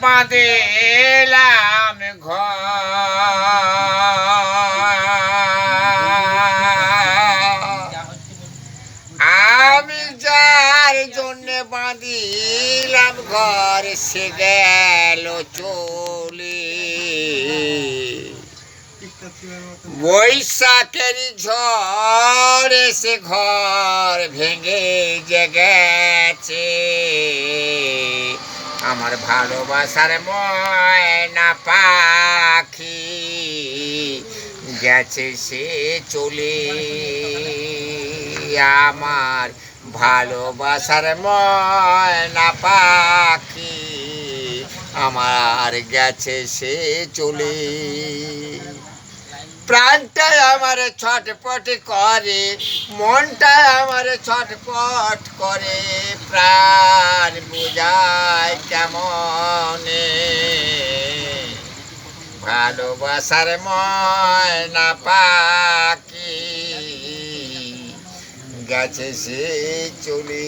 বাঁধিলাম ঘর, আমি যার জন্য বাঁধিলাম ঘর সে গেল চলে। বৈশাখের ঝড় এসে ঘর ভেঙে যে গেছে, আমার ভালোবাসার ময়না পাখি গেছে সে চলে। আমার ভালোবাসার ময়না পাখি আমার গেছে সে চলে। প্রাণটা আমার ছটপট করে, মনটা আমার ছটপট করে, প্রাণ বোঝায় কেমনে ভালোবাসার ময়না পাখি গেছে সে চলে।